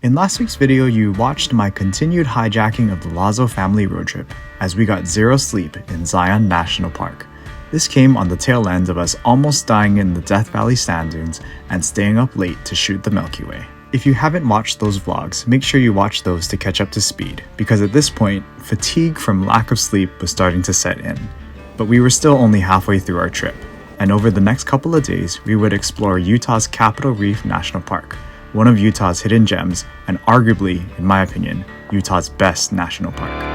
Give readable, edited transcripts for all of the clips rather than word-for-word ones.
In last week's video, you watched my continued hijacking of the Lazo family road trip as we got zero sleep in Zion National Park. This came on the tail end of us almost dying in the Death Valley sand dunes and staying up late to shoot the Milky Way. If you haven't watched those vlogs, make sure you watch those to catch up to speed, because at this point, fatigue from lack of sleep was starting to set in. But we were still only halfway through our trip, and over the next couple of days, we would explore Utah's Capitol Reef National Park, one of Utah's hidden gems, and arguably, in my opinion, Utah's best national park.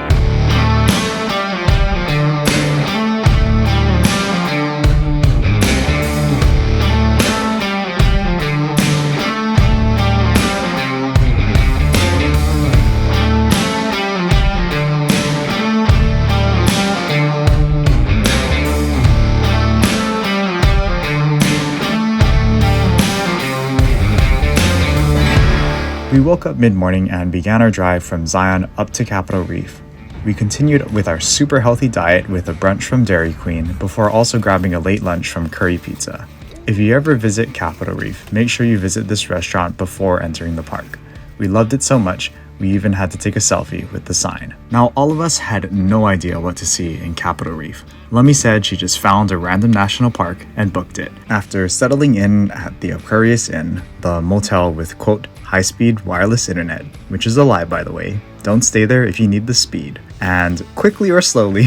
We woke up mid-morning and began our drive from Zion up to Capitol Reef. We continued with our super healthy diet with a brunch from Dairy Queen before also grabbing a late lunch from Curry Pizza. If you ever visit Capitol Reef, make sure you visit this restaurant before entering the park. We loved it so much, we even had to take a selfie with the sign. Now, all of us had no idea what to see in Capitol Reef. Lummi said she just found a random national park and booked it. After settling in at the Aquarius Inn, the motel with quote, high-speed wireless internet, which is a lie by the way, don't stay there if you need the speed, and quickly or slowly,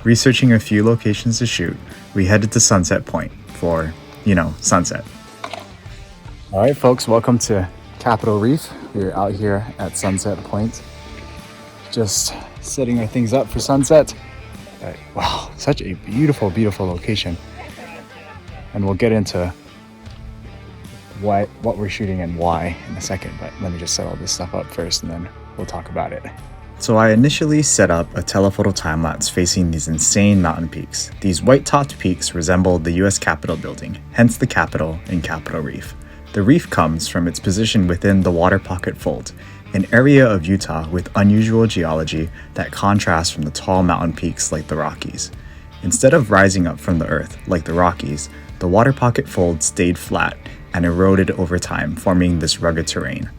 researching a few locations to shoot, we headed to Sunset Point for, sunset. Alright folks, welcome to Capitol Reef. We're out here at Sunset Point, just setting our things up for sunset. Wow, such a beautiful, beautiful location. And we'll get into what we're shooting and why in a second, but let me just set all this stuff up first and then we'll talk about it. So I initially set up a telephoto time-lapse facing these insane mountain peaks. These white-topped peaks resembled the US Capitol building, hence the Capitol in Capitol Reef. The reef comes from its position within the Water Pocket Fold, an area of Utah with unusual geology that contrasts from the tall mountain peaks like the Rockies. Instead of rising up from the earth like the Rockies, the Water Pocket Fold stayed flat and eroded over time, forming this rugged terrain.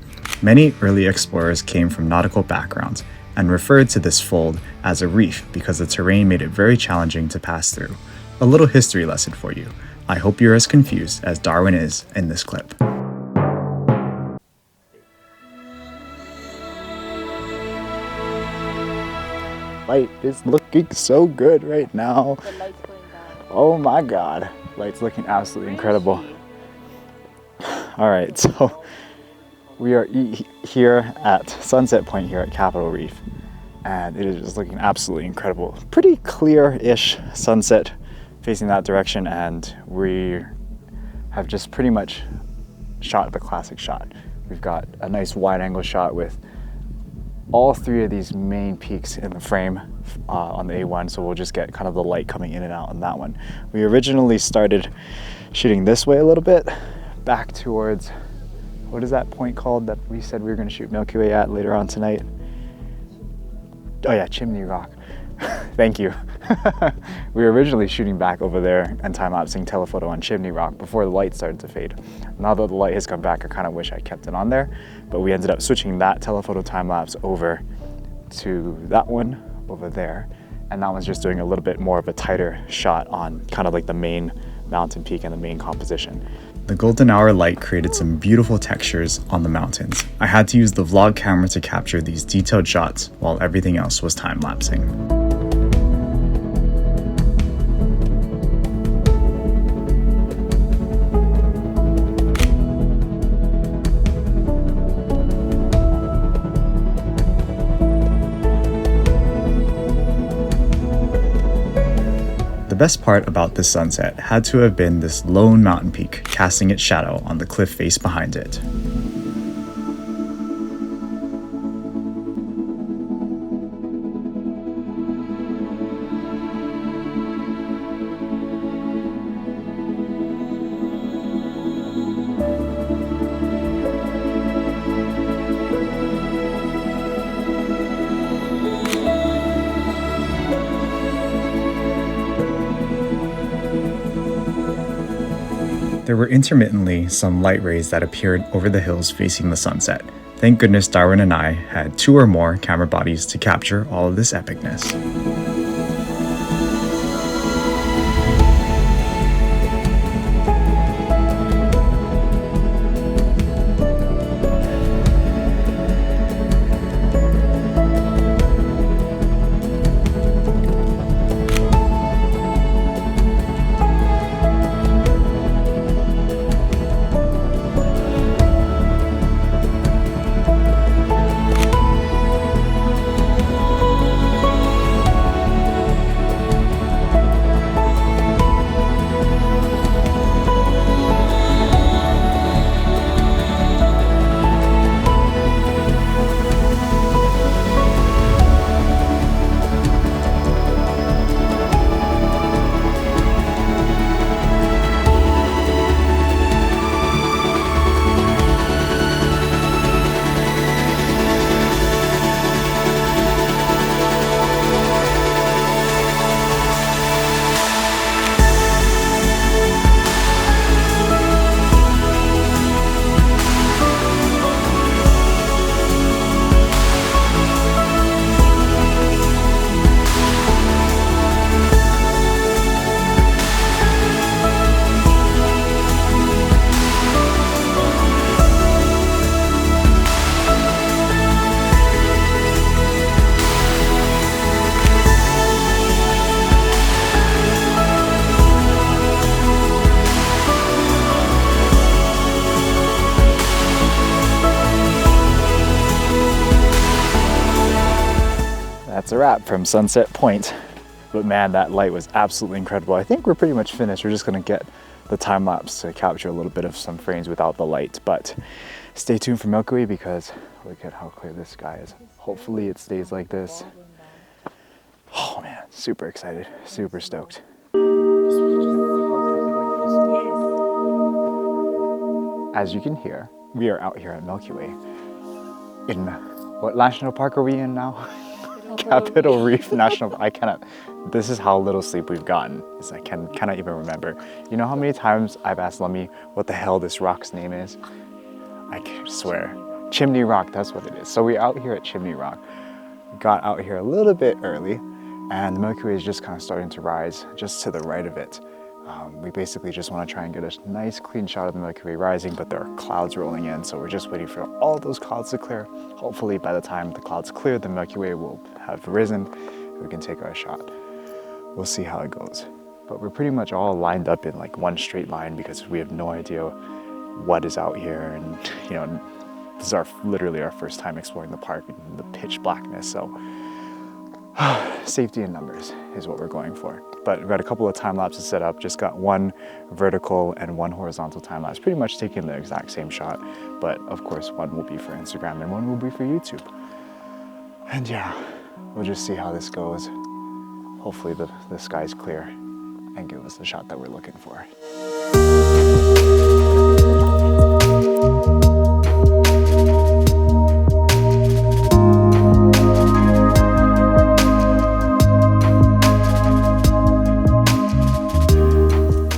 Many early explorers came from nautical backgrounds and referred to this fold as a reef because the terrain made it very challenging to pass through. A little history lesson for you. I hope you're as confused as Darwin is in this clip. Light is looking so good right now. The light's going down. Oh my god, light's looking absolutely incredible. Alright, so we are here at Sunset Point here at Capitol Reef, and it is just looking absolutely incredible. Pretty clear-ish sunset facing that direction, and we have just pretty much shot the classic shot. We've got a nice wide-angle shot with all three of these main peaks in the frame on the A1, so we'll just get kind of the light coming in and out on that one. We originally started shooting this way a little bit, back towards, what is that point called that we said we were going to shoot Milky Way at later on tonight? Oh yeah, Chimney Rock. Thank you. We were originally shooting back over there and time-lapsing telephoto on Chimney Rock before the light started to fade. Now that the light has come back, I kind of wish I kept it on there, but we ended up switching that telephoto time-lapse over to that one over there, and that one's just doing a little bit more of a tighter shot on kind of like the main mountain peak and the main composition. The golden hour light created some beautiful textures on the mountains. I had to use the vlog camera to capture these detailed shots while everything else was time-lapsing. The best part about this sunset had to have been this lone mountain peak casting its shadow on the cliff face behind it. There were intermittently some light rays that appeared over the hills facing the sunset. Thank goodness Darwin and I had 2 or more camera bodies to capture all of this epicness. That's a wrap from Sunset Point. But man, that light was absolutely incredible. I think we're pretty much finished. We're just gonna get the time lapse to capture a little bit of some frames without the light. But stay tuned for Milky Way because look at how clear this sky is. Hopefully it stays like this. Oh man, super excited, super stoked. As you can hear, we are out here at Milky Way. In what national park are we in now? Capitol Reef National. This is how little sleep we've gotten. I cannot even remember. You know how many times I've asked Lummy what the hell this rock's name is? I can't swear. Chimney Rock, that's what it is. So we're out here at Chimney Rock. Got out here a little bit early and the Milky Way is just kind of starting to rise just to the right of it. We basically just want to try and get a nice clean shot of the Milky Way rising, but there are clouds rolling in, so we're just waiting for all those clouds to clear. Hopefully by the time the clouds clear, the Milky Way will have risen. We can take our shot. We'll see how it goes. But we're pretty much all lined up in like one straight line because we have no idea what is out here, and you know, this is literally our first time exploring the park in the pitch blackness, so safety in numbers is what we're going for. But we've got a couple of time lapses set up. Just got one vertical and one horizontal time lapse, pretty much taking the exact same shot. But of course, one will be for Instagram and one will be for YouTube. And yeah, we'll just see how this goes. Hopefully the sky's clear and give us the shot that we're looking for.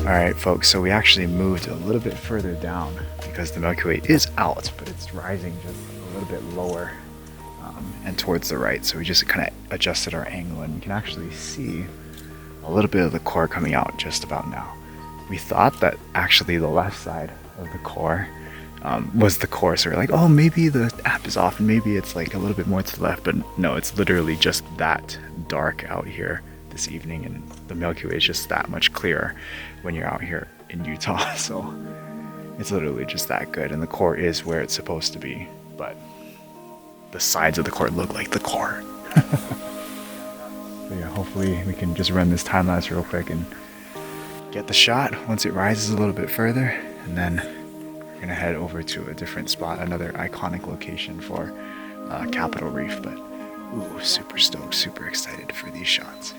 Alright folks, so we actually moved a little bit further down because the Milky Way is out, but it's rising just a little bit lower and towards the right. So we just kind of adjusted our angle and you can actually see a little bit of the core coming out just about now. We thought that actually the left side of the core was the core, so we're like, oh, maybe the app is off and maybe it's like a little bit more to the left, but no, it's literally just that dark out here this evening, and the Milky Way is just that much clearer when you're out here in Utah. So it's literally just that good, and the core is where it's supposed to be, but the sides of the core look like the core. So yeah, hopefully we can just run this time lapse real quick and get the shot once it rises a little bit further, and then we're gonna head over to a different spot, another iconic location for Capitol Reef. But ooh, super stoked, super excited for these shots.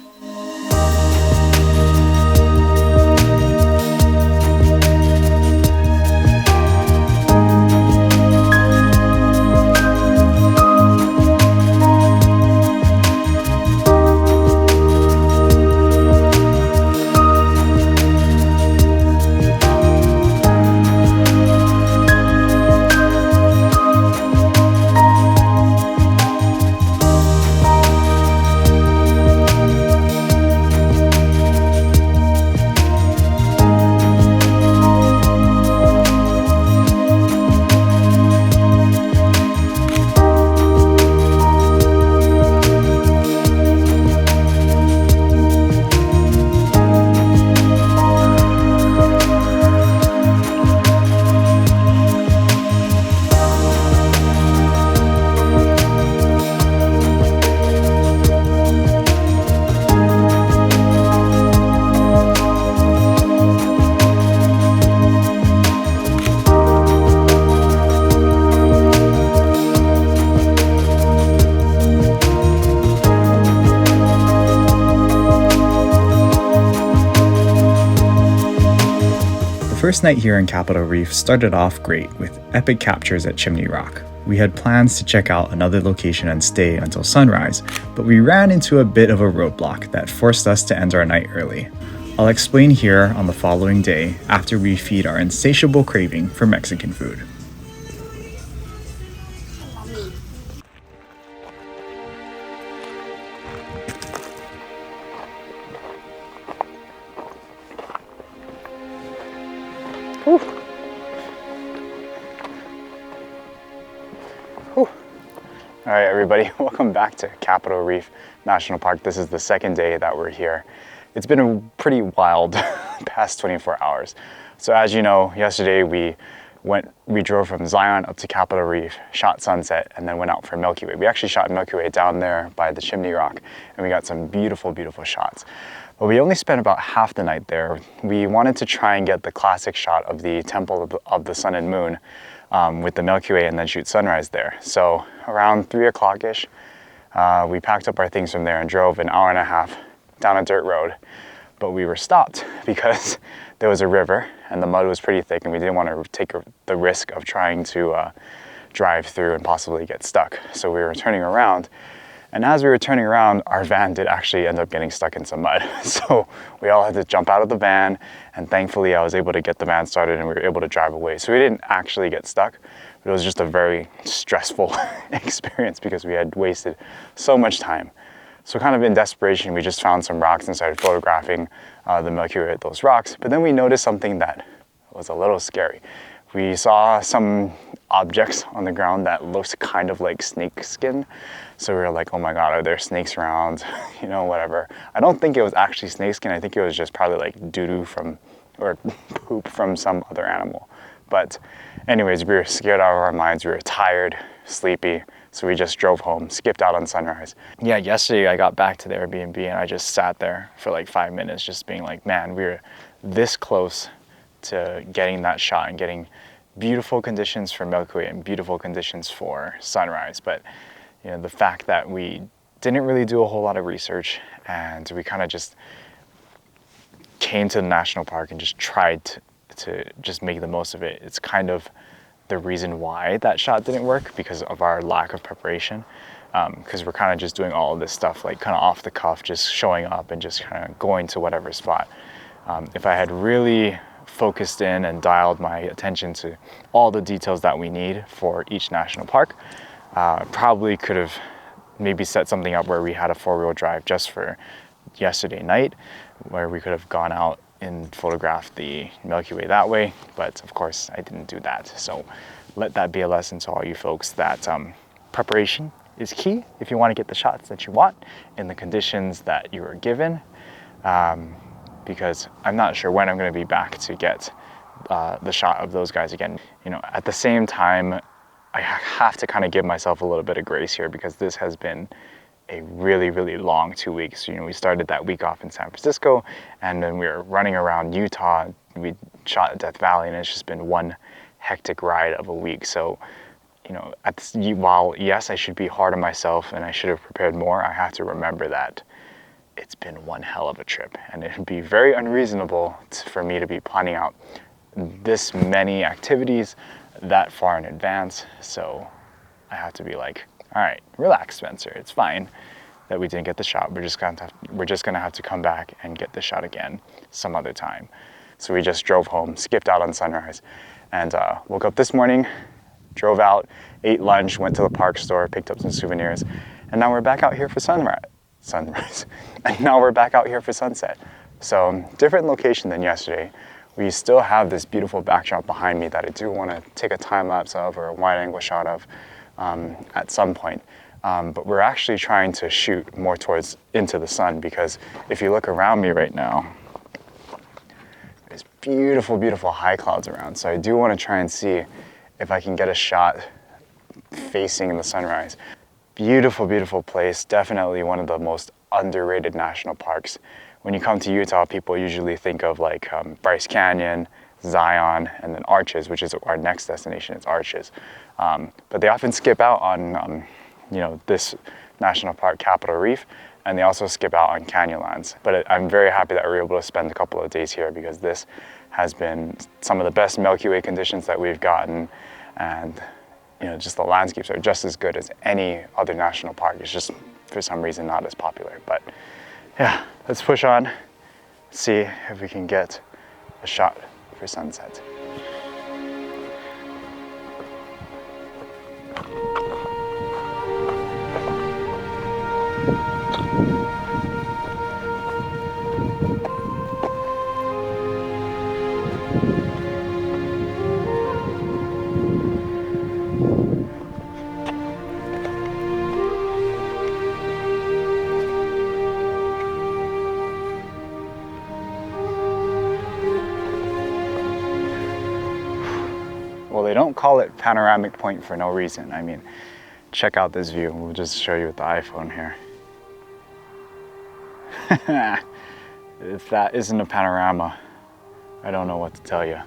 first night here in Capitol Reef started off great with epic captures at Chimney Rock. We had plans to check out another location and stay until sunrise, but we ran into a bit of a roadblock that forced us to end our night early. I'll explain here on the following day after we feed our insatiable craving for Mexican food. Whew. Whew. All right, everybody, welcome back to Capitol Reef National Park. This is the second day that we're here. It's been a pretty wild past 24 hours. So as you know, yesterday we drove from Zion up to Capitol Reef, shot sunset, and then went out for Milky Way. We actually shot Milky Way down there by the Chimney Rock, and we got some beautiful, beautiful shots. But we only spent about half the night there. We wanted to try and get the classic shot of the Temple of the Sun and Moon with the Milky Way and then shoot sunrise there. So around 3 o'clock-ish, we packed up our things from there and drove an hour and a half down a dirt road. But we were stopped because there was a river and the mud was pretty thick and we didn't want to take the risk of trying to drive through and possibly get stuck. So we were turning around. And as we were turning around, our van did actually end up getting stuck in some mud. So we all had to jump out of the van, and thankfully I was able to get the van started and we were able to drive away. So we didn't actually get stuck, but it was just a very stressful experience because we had wasted so much time. So kind of in desperation, we just found some rocks and started photographing the Milky Way at those rocks. But then we noticed something that was a little scary. We saw some objects on the ground that looked kind of like snake skin. So we were like, oh my God, are there snakes around? You know, whatever. I don't think it was actually snake skin. I think it was just probably like doo-doo from, or poop from some other animal. But anyways, we were scared out of our minds. We were tired, sleepy. So we just drove home, skipped out on sunrise. Yeah, yesterday I got back to the Airbnb and I just sat there for like 5 minutes just being like, man, we were this close to getting that shot and getting beautiful conditions for Milky Way and beautiful conditions for sunrise. But you know, the fact that we didn't really do a whole lot of research and we kind of just came to the national park and just tried to just make the most of it. It's kind of the reason why that shot didn't work, because of our lack of preparation. Because we're kind of just doing all of this stuff like kind of off the cuff, just showing up and just kind of going to whatever spot. If I had really focused in and dialed my attention to all the details that we need for each national park, probably could have maybe set something up where we had a 4-wheel drive just for yesterday night, where we could have gone out and photographed the Milky Way that way. But of course I didn't do that. So let that be a lesson to all you folks that preparation is key if you want to get the shots that you want in the conditions that you are given. Because I'm not sure when I'm going to be back to get the shot of those guys again. You know, at the same time, I have to kind of give myself a little bit of grace here because this has been a really, really long 2 weeks. You know, we started that week off in San Francisco and then we were running around Utah. We shot at Death Valley and it's just been one hectic ride of a week. So, you know, while yes, I should be hard on myself and I should have prepared more, I have to remember that it's been one hell of a trip and it'd be very unreasonable for me to be planning out this many activities that far in advance. So I have to be like, all right, relax, Spencer. It's fine that we didn't get the shot. We're just gonna have to come back and get the shot again some other time. So we just drove home, skipped out on sunrise, and woke up this morning, drove out, ate lunch, went to the park store, picked up some souvenirs, and now we're back out here for sunrise. And now we're back out here for sunset. So different location than yesterday. We still have this beautiful backdrop behind me that I do want to take a time lapse of or a wide angle shot of at some point. But we're actually trying to shoot more towards into the sun, because if you look around me right now, there's beautiful, beautiful high clouds around. So I do want to try and see if I can get a shot facing the sunrise. Beautiful, beautiful place. Definitely one of the most underrated national parks. When you come to Utah, people usually think of like Bryce Canyon, Zion, and then Arches, which is our next destination. It's Arches. But they often skip out on, you know, this national park, Capitol Reef. and they also skip out on Canyonlands. But I'm very happy that we were able to spend a couple of days here because this has been some of the best Milky Way conditions that we've gotten, and just the landscapes are just as good as any other national park. It's just for some reason not as popular. But yeah, let's push on, see if we can get a shot for sunset. Well, they don't call it panoramic point for no reason. I mean, check out this view. We'll just show you with the iPhone here. If that isn't a panorama, I don't know what to tell you.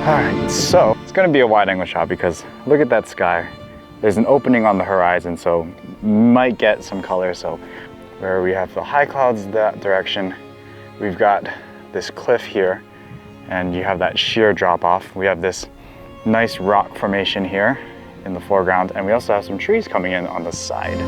Alright, so it's going to be a wide angle shot because look at that sky. There's an opening on the horizon, so might get some color. So where we have the high clouds that direction, we've got this cliff here, and you have that sheer drop off. We have this nice rock formation here in the foreground, and we also have some trees coming in on the side.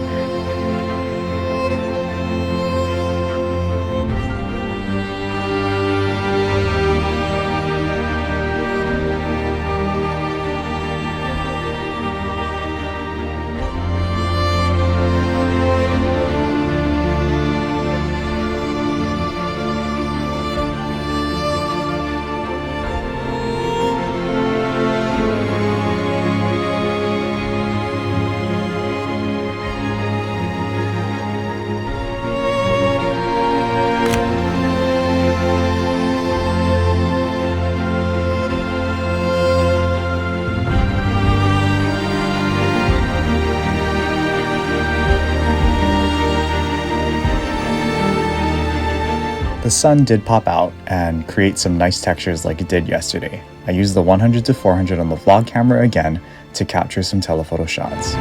The sun did pop out and create some nice textures like it did yesterday. I used the 100 to 400 on the vlog camera again to capture some telephoto shots.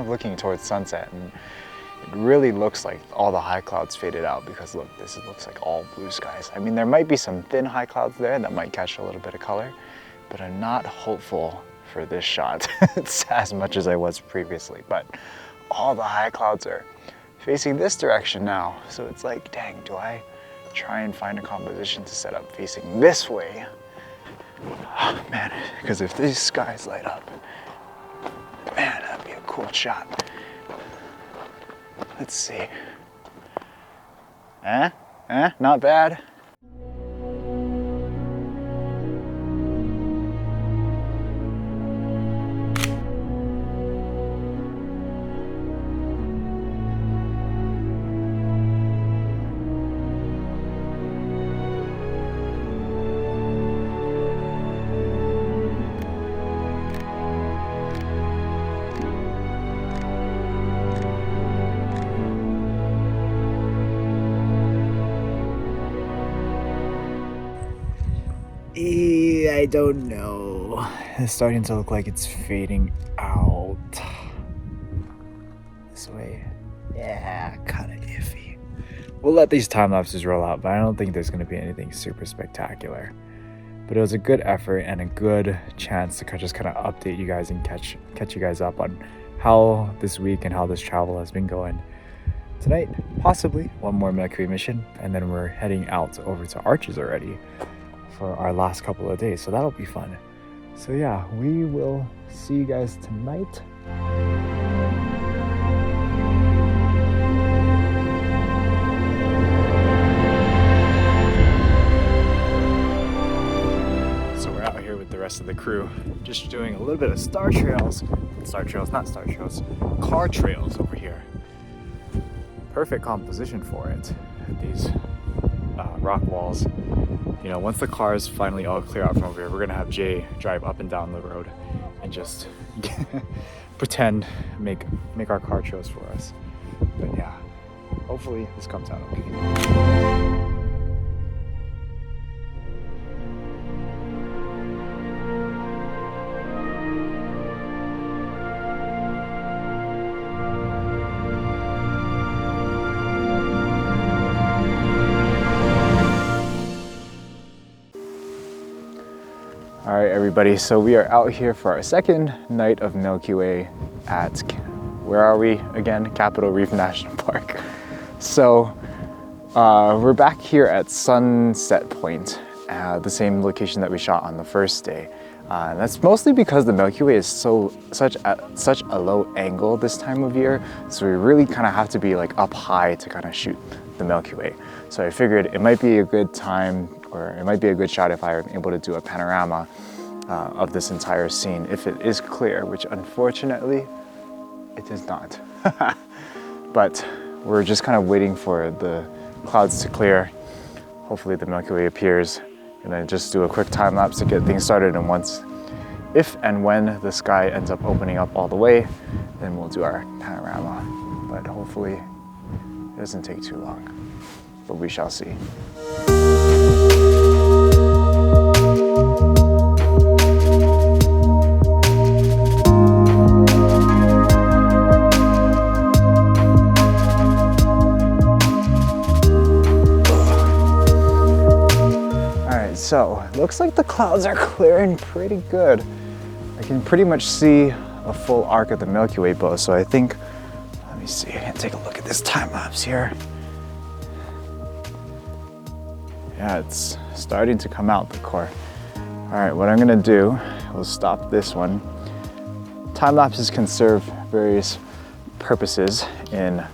Looking towards sunset, and it really looks like all the high clouds faded out because look, this looks like all blue skies. I mean, there might be some thin high clouds there that might catch a little bit of color, but I'm not hopeful for this shot as much as I was previously. But all the high clouds are facing this direction now, so it's like, dang, do I try and find a composition to set up facing this way? Oh, man, because if these skies light up, man, that'd be a cool shot. Let's see. Not bad. I don't know. It's starting to look like it's fading out. This way. Yeah, kind of iffy. We'll let these time lapses roll out, but I don't think there's going to be anything super spectacular. But it was a good effort and a good chance to just kind of update you guys and catch you guys up on how this week and how this travel has been going. Tonight, possibly one more Mercury mission, and then we're heading out over to Arches already for our last couple of days, so that'll be fun. So yeah, we will see you guys tonight. So we're out here with the rest of the crew, just doing a little bit of car trails over here. Perfect composition for it. These rock walls. You know, once the cars finally all clear out from over here, we're gonna have Jay drive up and down the road and just pretend make our car trails for us. But yeah, hopefully this comes out okay. All right, everybody, so we are out here for our second night of Milky Way at, where are we again? Capitol Reef National Park. So we're back here at Sunset Point, the same location that we shot on the first day. And that's mostly because the Milky Way is such a low angle this time of year, so we really kind of have to be like up high to kind of shoot the Milky Way. So I figured it might be a good time, or it might be a good shot if I were able to do a panorama of this entire scene if it is clear, which unfortunately it is not. But we're just kind of waiting for the clouds to clear. Hopefully the Milky Way appears, and then just do a quick time lapse to get things started. And once, if and when the sky ends up opening up all the way, then we'll do our panorama. But hopefully it doesn't take too long, but we shall see. So, looks like the clouds are clearing pretty good. I can pretty much see a full arc of the Milky Way bow, so I think, let me see, I can take a look at this time lapse here. Yeah, it's starting to come out, the core. All right, what I'm gonna do, we'll stop this one. Time lapses can serve various purposes in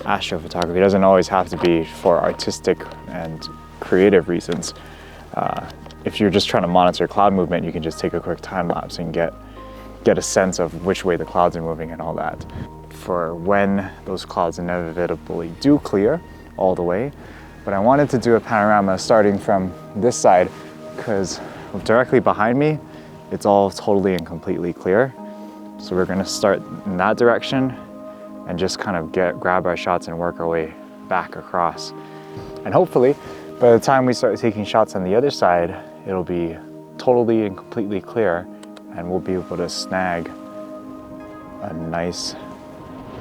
astrophotography. It doesn't always have to be for artistic and creative reasons. If you're just trying to monitor cloud movement, you can just take a quick time lapse and get a sense of which way the clouds are moving and all that. For when those clouds inevitably do clear all the way. But I wanted to do a panorama starting from this side because directly behind me, it's all totally and completely clear. So we're gonna start in that direction and just kind of grab our shots and work our way back across. And hopefully, by the time we start taking shots on the other side, it'll be totally and completely clear, and we'll be able to snag a nice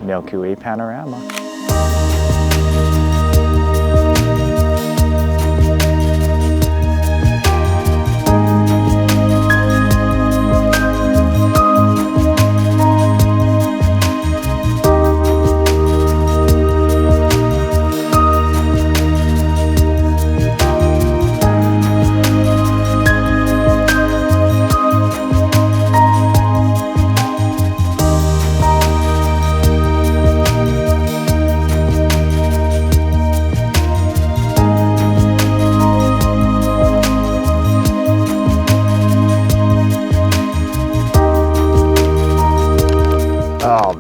Milky Way panorama.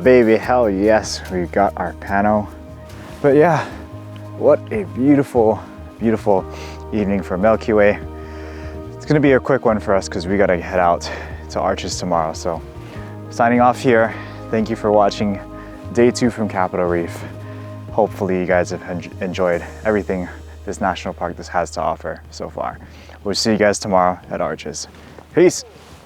Baby, hell yes, we got our pano. But yeah, what a beautiful, beautiful evening for Milky Way. It's gonna be a quick one for us because we gotta head out to Arches tomorrow. So signing off here, thank you for watching day 2 from Capitol Reef. Hopefully you guys have enjoyed everything this national park this has to offer so far. We'll see you guys tomorrow at Arches. Peace.